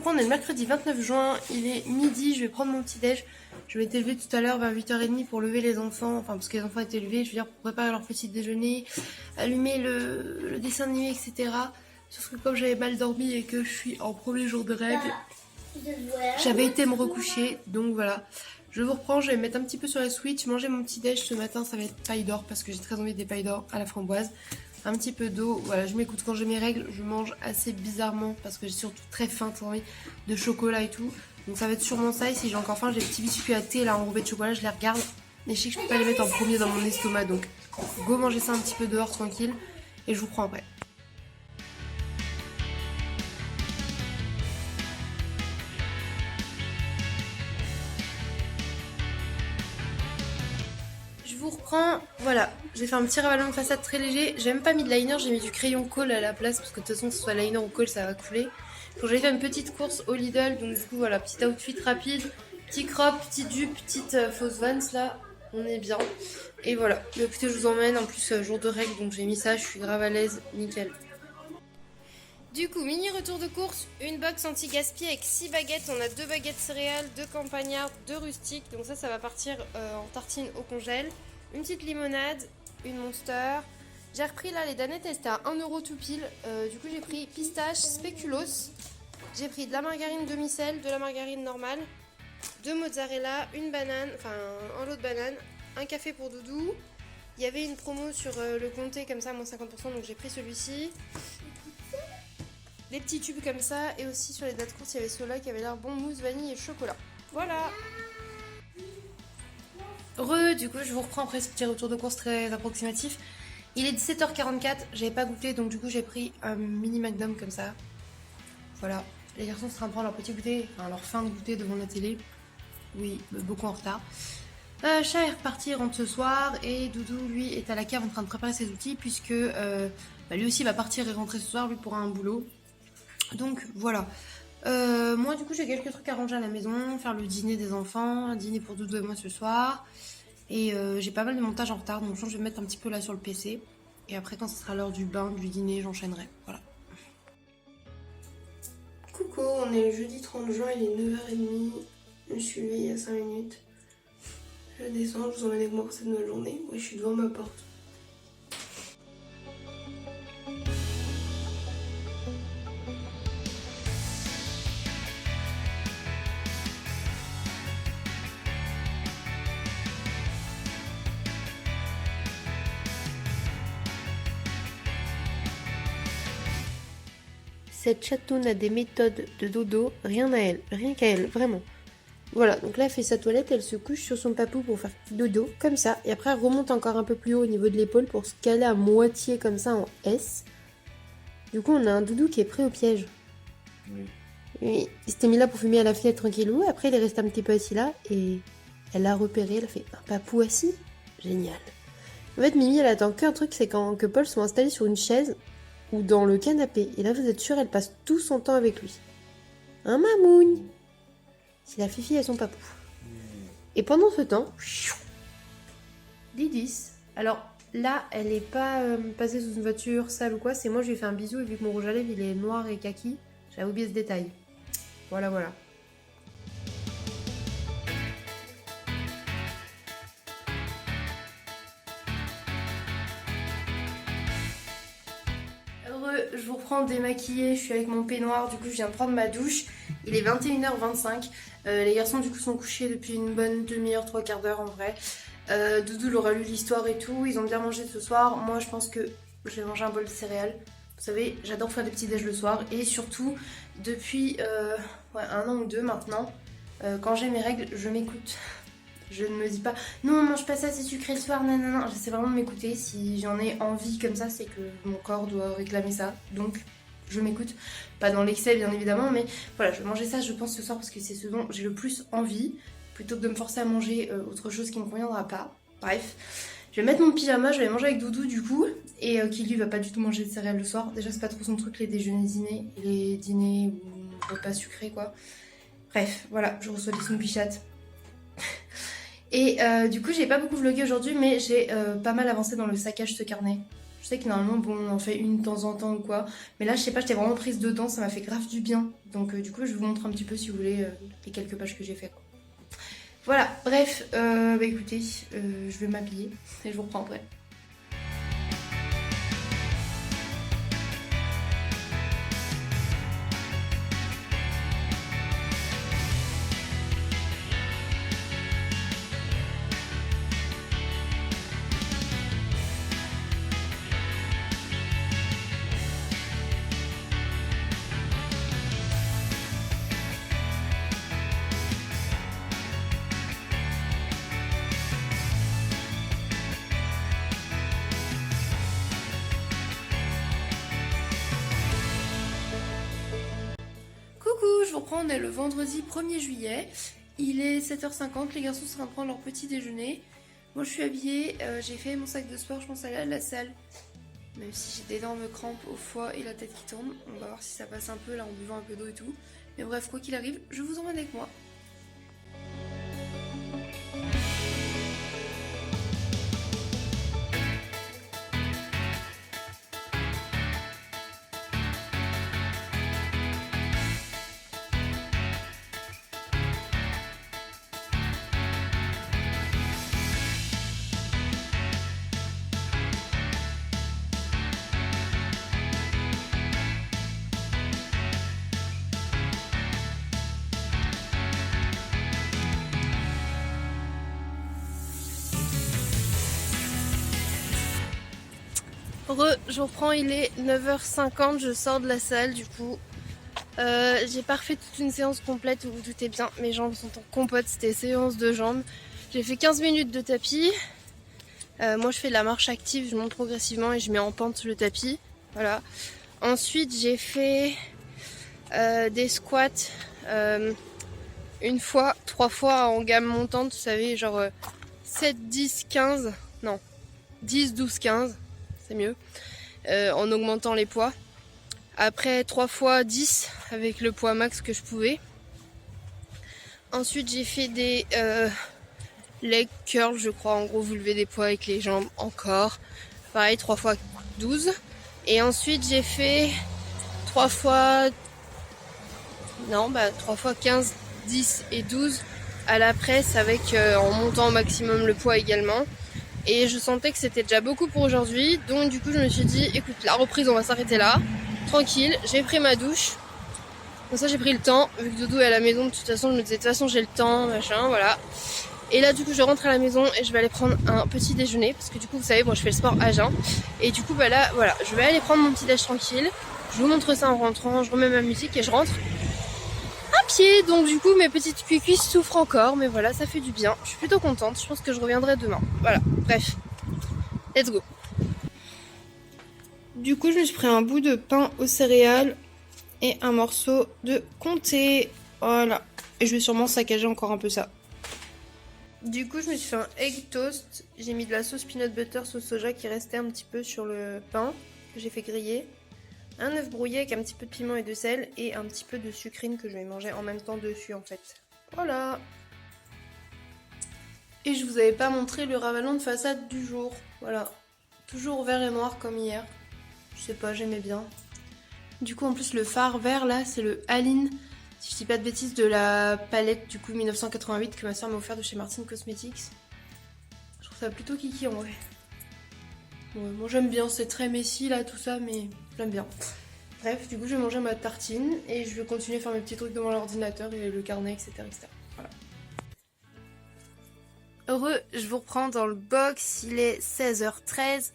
reprends, on est le mercredi 29 juin, il est midi, je vais prendre mon petit déj. Je m'étais levée tout à l'heure vers 8h30 pour lever les enfants, enfin parce que les enfants étaient levés, je veux dire pour préparer leur petit déjeuner, allumer le dessin animé, etc. Sauf que comme j'avais mal dormi et que je suis en premier jour de règle, j'avais été me recoucher, donc voilà. Je vous reprends, je vais me mettre un petit peu sur la Switch, manger mon petit déj ce matin, ça va être paille d'or parce que j'ai très envie des pailles d'or à la framboise. Un petit peu d'eau, voilà, je m'écoute quand j'ai mes règles, je mange assez bizarrement parce que j'ai surtout très faim, très envie de chocolat et tout. Donc ça va être sûrement ça, et si j'ai encore faim, j'ai des petits biscuits à thé là enrobés de chocolat, je les regarde. Mais je sais que je peux pas les mettre en premier dans mon estomac, donc go manger ça un petit peu dehors tranquille et je vous prends après. Je vous reprends, voilà, j'ai fait un petit ravalement de façade très léger, j'ai même pas mis de liner, j'ai mis du crayon colle à la place parce que de toute façon que ce soit liner ou colle ça va couler. Donc j'ai fait une petite course au Lidl, donc du coup voilà, petit outfit rapide, petit crop, petit dupe, petite fausse Vans là, on est bien. Et voilà, mais écoutez je vous emmène, en plus jour de règle donc j'ai mis ça, je suis grave à l'aise, nickel. Du coup, mini retour de course, une box anti-gaspi avec 6 baguettes. On a 2 baguettes céréales, 2 campagnards, 2 rustiques. Donc ça va partir en tartine au congèle. Une petite limonade, une Monster. J'ai repris là les danettes, elles étaient à 1€ tout pile. Du coup, j'ai pris pistache, spéculoos. J'ai pris de la margarine demi-sel, de la margarine normale, 2 mozzarella, une banane, enfin un lot de bananes, un café pour Doudou. Il y avait une promo sur le comté comme ça, moins 50%, donc j'ai pris celui-ci. Des petits tubes comme ça, et aussi sur les dates courtes il y avait ceux-là qui avaient l'air bon, mousse, vanille et chocolat. Voilà. Du coup je vous reprends après ce petit retour de course très approximatif. Il est 17h44, j'avais pas goûté donc du coup j'ai pris un mini McDom comme ça. Voilà, les garçons sont en train de prendre leur petit goûter, enfin leur fin de goûter devant la télé. Oui, beaucoup en retard. Chat est reparti, rentre ce soir, et Doudou lui est à la cave en train de préparer ses outils puisque lui aussi va partir et rentrer ce soir, lui pour un boulot. Donc voilà. Moi du coup j'ai quelques trucs à ranger à la maison, faire le dîner des enfants, un dîner pour Doudou et moi ce soir. Et j'ai pas mal de montage en retard, donc je vais me mettre un petit peu là sur le PC. Et après quand ce sera l'heure du bain, du dîner, j'enchaînerai. Voilà. Coucou, on est le jeudi 30 juin, il est 9h30. Je suis levée il y a 5 minutes. Je descends, je vous emmène avec moi pour cette nouvelle journée. Moi je suis devant ma porte. Cette chatoune a des méthodes de dodo, rien à elle, rien qu'à elle, vraiment. Voilà, donc là elle fait sa toilette, elle se couche sur son papou pour faire dodo, comme ça. Et après elle remonte encore un peu plus haut au niveau de l'épaule pour se caler à moitié comme ça en S. Du coup on a un doudou qui est prêt au piège. Oui. Oui, il s'était mis là pour fumer à la fenêtre tranquillou, après il est resté un petit peu assis là, et elle l'a repéré, elle a fait un papou assis. Génial. En fait Mimi elle attend qu'un truc, c'est quand que Paul soit installé sur une chaise ou dans le canapé. Et là, vous êtes sûr, elle passe tout son temps avec lui. Hein, mamougne? C'est la fifi et son papou. Et pendant ce temps, Didis. Alors là, elle est pas passée sous une voiture sale ou quoi. C'est moi, je lui ai fait un bisou et vu que mon rouge à lèvres il est noir et kaki, j'avais oublié ce détail. Voilà, voilà. Je vous reprends démaquillée, je suis avec mon peignoir, du coup je viens de prendre ma douche, il est 21h25, les garçons du coup sont couchés depuis une bonne demi-heure, 3/4 d'heure en vrai. Doudou leur a lu l'histoire et tout, ils ont bien mangé ce soir, moi je pense que je vais manger un bol de céréales. Vous savez, j'adore faire des petits déj le soir et surtout depuis 1 an ou 2 maintenant, quand j'ai mes règles, je m'écoute. Je ne me dis pas non, mange pas ça, c'est sucré le soir, non, non, non. J'essaie vraiment de m'écouter. Si j'en ai envie comme ça, c'est que mon corps doit réclamer ça. Donc, je m'écoute. Pas dans l'excès, bien évidemment, mais voilà, je vais manger ça, je pense, ce soir parce que c'est ce dont j'ai le plus envie. Plutôt que de me forcer à manger autre chose qui ne me conviendra pas. Bref, je vais mettre mon pyjama, je vais manger avec Doudou du coup. Et qui lui va pas du tout manger de céréales le soir. Déjà, c'est pas trop son truc, les déjeuners-dîners, les dîners ou repas sucrés, quoi. Bref, voilà, je reçois des Snoopy Chat. Et du coup j'ai pas beaucoup vlogué aujourd'hui, mais j'ai pas mal avancé dans le saccage de ce carnet. Je sais que normalement bon on en fait une de temps en temps ou quoi, mais là je sais pas, j'étais vraiment prise dedans, ça m'a fait grave du bien. Donc du coup je vous montre un petit peu si vous voulez les quelques pages que j'ai fait quoi. Voilà, bref, bah écoutez, je vais m'habiller et je vous reprends après. Coucou, je vous reprends, on est le vendredi 1er juillet. Il est 7h50, les garçons sont en train de prendre leur petit déjeuner. Moi je suis habillée, j'ai fait mon sac de sport, je pense aller à la salle. Même si j'ai d'énormes crampes au foie et la tête qui tourne. On va voir si ça passe un peu là en buvant un peu d'eau et tout. Mais bref, quoi qu'il arrive, je vous emmène avec moi. Je reprends, il est 9h50, je sors de la salle du coup. J'ai pas refait toute une séance complète, vous vous doutez bien, mes jambes sont en compote, c'était séance de jambes. J'ai fait 15 minutes de tapis. Moi je fais de la marche active, je monte progressivement et je mets en pente le tapis. Voilà. Ensuite j'ai fait des squats une fois, 3 fois en gamme montante, vous savez, genre 7, 10, 15, non, 10, 12, 15, c'est mieux, en augmentant les poids. Après 3 fois 10 avec le poids max que je pouvais. Ensuite j'ai fait des leg curls, je crois, en gros vous levez des poids avec les jambes encore. Pareil 3 fois 12. Et ensuite j'ai fait 3 fois... Non, 3 fois 15, 10 et 12 à la presse avec en montant au maximum le poids également. Et je sentais que c'était déjà beaucoup pour aujourd'hui. Donc du coup je me suis dit, écoute, la reprise on va s'arrêter là. Tranquille, j'ai pris ma douche. Comme ça j'ai pris le temps. Vu que Doudou est à la maison, de toute façon je me disais de toute façon j'ai le temps, machin, voilà. Et là du coup je rentre à la maison et je vais aller prendre un petit déjeuner. Parce que du coup vous savez, moi je fais le sport à jeun. Et du coup bah là voilà, je vais aller prendre mon petit déj tranquille. Je vous montre ça en rentrant, je remets ma musique et je rentre à pied. Donc du coup mes petites cuisses souffrent encore. Mais voilà, ça fait du bien. Je suis plutôt contente, je pense que je reviendrai demain. Voilà, bref. Let's go. Du coup, je me suis pris un bout de pain aux céréales et un morceau de comté. Voilà. Et je vais sûrement saccager encore un peu ça. Du coup, je me suis fait un egg toast. J'ai mis de la sauce peanut butter sauce soja qui restait un petit peu sur le pain que j'ai fait griller. Un œuf brouillé avec un petit peu de piment et de sel et un petit peu de sucrine que je vais manger en même temps dessus en fait. Voilà. Et je vous avais pas montré le ravalon de façade du jour. Voilà. Toujours vert et noir comme hier. Je sais pas, j'aimais bien. Du coup, en plus, le phare vert là, c'est le Aline, si je dis pas de bêtises, de la palette du coup 1988 que ma soeur m'a offert de chez Martin Cosmetics. Je trouve ça plutôt kiki en vrai. Ouais, moi j'aime bien, c'est très messy là, tout ça, mais j'aime bien. Bref, du coup, je vais manger ma tartine et je vais continuer à faire mes petits trucs devant l'ordinateur et le carnet, etc. etc. Voilà. Heureux, je vous reprends dans le box, il est 16h13.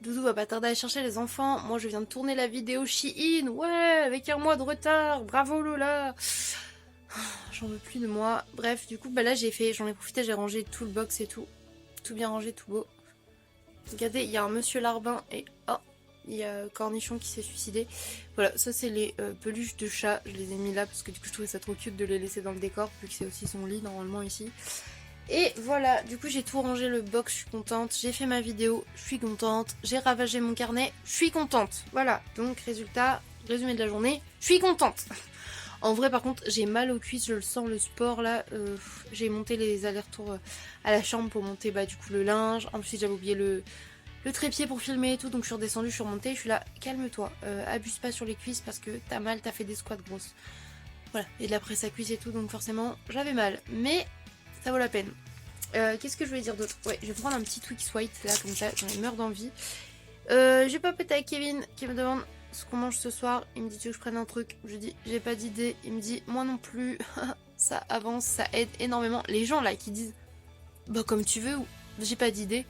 Doudou va pas tarder à chercher les enfants. Moi je viens de tourner la vidéo Shein. Ouais, avec un mois de retard. Bravo Lola. J'en veux plus de moi. Bref, du coup là j'en ai profité, j'ai rangé tout le box et tout. Tout bien rangé, tout beau. Regardez, il y a un monsieur Larbin et oh, il y a Cornichon qui s'est suicidé. Voilà, ça c'est les peluches de chat. Je les ai mis là parce que du coup je trouvais ça trop cute de les laisser dans le décor. Vu que c'est aussi son lit normalement ici. Et voilà, du coup j'ai tout rangé le box, je suis contente, j'ai fait ma vidéo, je suis contente, j'ai ravagé mon carnet, je suis contente. Voilà, donc résultat, résumé de la journée, je suis contente. En vrai, par contre, j'ai mal aux cuisses, je le sens, le sport là. J'ai monté les allers-retours à la chambre pour monter du coup le linge. En plus, j'avais oublié le trépied pour filmer et tout, donc je suis redescendue, je suis remontée. Je suis là, calme-toi, abuse pas sur les cuisses parce que t'as mal, t'as fait des squats grosses. Voilà, et de la presse à cuisse et tout, donc forcément, j'avais mal. Mais ça vaut la peine. Qu'est-ce que je voulais dire d'autre? Ouais, je vais prendre un petit Twix White là, comme ça, j'en ai meurs d'envie. J'ai papoté avec Kevin qui me demande ce qu'on mange ce soir. Il me dit tu veux que je prenne un truc. Je dis j'ai pas d'idée. Il me dit moi non plus. Ça avance, ça aide énormément. Les gens là qui disent bah comme tu veux ou j'ai pas d'idée.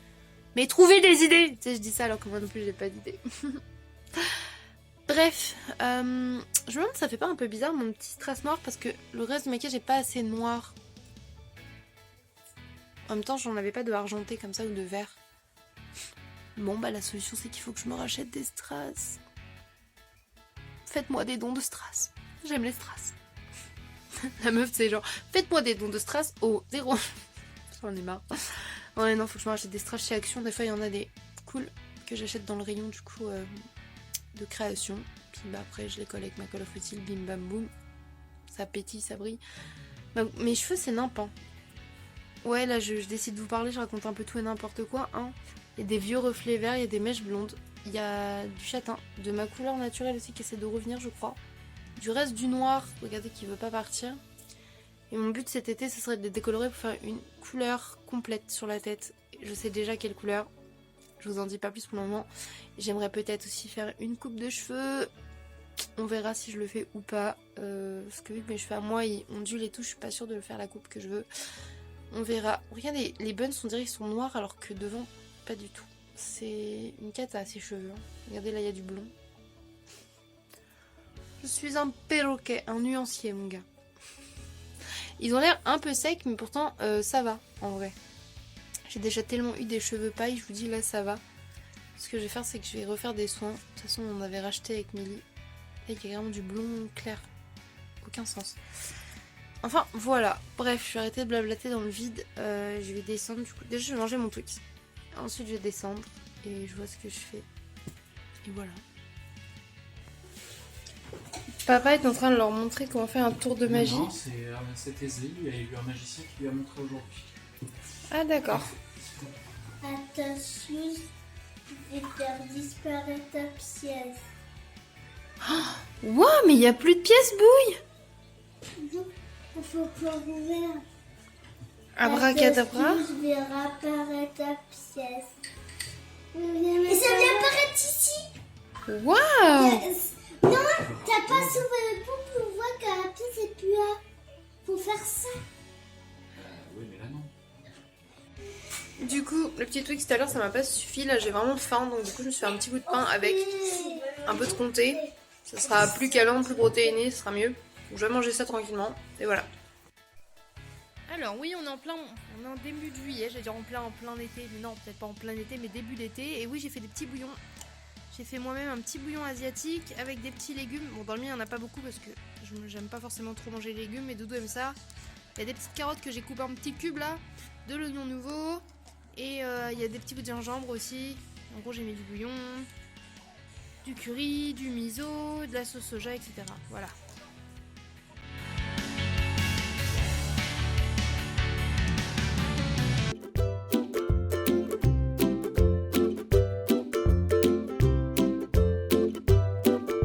Mais trouvez des idées. Tu sais, je dis ça alors que moi non plus j'ai pas d'idée. Bref, je me demande si ça fait pas un peu bizarre mon petit strass noir parce que le reste du maquillage est pas assez noir. En même temps, j'en avais pas de argenté comme ça ou de vert. Bon, bah la solution, c'est qu'il faut que je me rachète des strass. Faites-moi des dons de strass. J'aime les strass. La meuf, c'est genre, faites-moi des dons de strass au 0. J'en ai marre. Ouais, non, faut que je me rachète des strass chez Action. Des fois, il y en a des cool que j'achète dans le rayon, du coup, de création. Puis bah, après, je les colle avec ma colle à utile, bim bam boum. Ça pétille, ça brille. Bah, mes cheveux, c'est nimp, hein. Ouais, là, je décide de vous parler, je raconte un peu tout et n'importe quoi, hein. Il y a des vieux reflets verts, il y a des mèches blondes, il y a du châtain, de ma couleur naturelle aussi qui essaie de revenir, je crois. Du reste du noir, regardez, qui veut pas partir. Et mon but cet été, ce serait de les décolorer pour faire une couleur complète sur la tête. Je sais déjà quelle couleur, je vous en dis pas plus pour le moment. J'aimerais peut-être aussi faire une coupe de cheveux. On verra si je le fais ou pas. Parce que vu que mes cheveux à moi, ils ondulent et tout, je suis pas sûre de le faire la coupe que je veux. On verra. Regardez, les buns, on dirait qu'ils sont noirs alors que devant, pas du tout. C'est une cata ces cheveux. Hein. Regardez, là, il y a du blond. Je suis un perroquet, un nuancier, mon gars. Ils ont l'air un peu secs, mais pourtant, ça va, en vrai. J'ai déjà tellement eu des cheveux paille, je vous dis, là, ça va. Ce que je vais faire, c'est que je vais refaire des soins. De toute façon, on avait racheté avec Milly. Et il y a vraiment du blond clair. Aucun sens. Enfin, voilà. Bref, je vais arrêter de blablater dans le vide. Je vais descendre, du coup. Déjà, je vais manger mon Twix. Ensuite, je vais descendre. Et je vois ce que je fais. Et voilà. Papa est en train de leur montrer comment faire un tour de magie. Non, c'est Aizé, il y a eu un magicien qui lui a montré aujourd'hui. Ah d'accord. Attention, je vais faire disparaître ta pièce. Wow, mais il n'y a plus de pièces, Bouille. Non, il faut pas ouvrir. Abracadabra. Je vais réparer ta pièce. Et ça vient apparaître ici. Waouh. Non, t'as pas sauvé le pot pour voir que la pièce est plus là. Faut faire ça. Oui, mais là non. Du coup, le petit Twix tout à l'heure, ça m'a pas suffi. Là, j'ai vraiment faim. Donc du coup, je me suis fait un petit bout de pain avec un peu de comté. Ça sera plus câlin, plus protéiné, ce sera mieux. Donc, je vais manger ça tranquillement. Et voilà. Alors oui, on est en début de juillet, j'allais dire en plein été, mais non, peut-être pas en plein été, mais début d'été. Et oui, j'ai fait des petits bouillons. J'ai fait moi-même un petit bouillon asiatique avec des petits légumes. Bon, dans le mien, il n'y en a pas beaucoup parce que j'aime pas forcément trop manger les légumes, mais Doudou aime ça. Il y a des petites carottes que j'ai coupées en petits cubes là, de l'oignon nouveau, et il y a des petits bouts de gingembre aussi. En gros, j'ai mis du bouillon, du curry, du miso, de la sauce soja, etc. Voilà.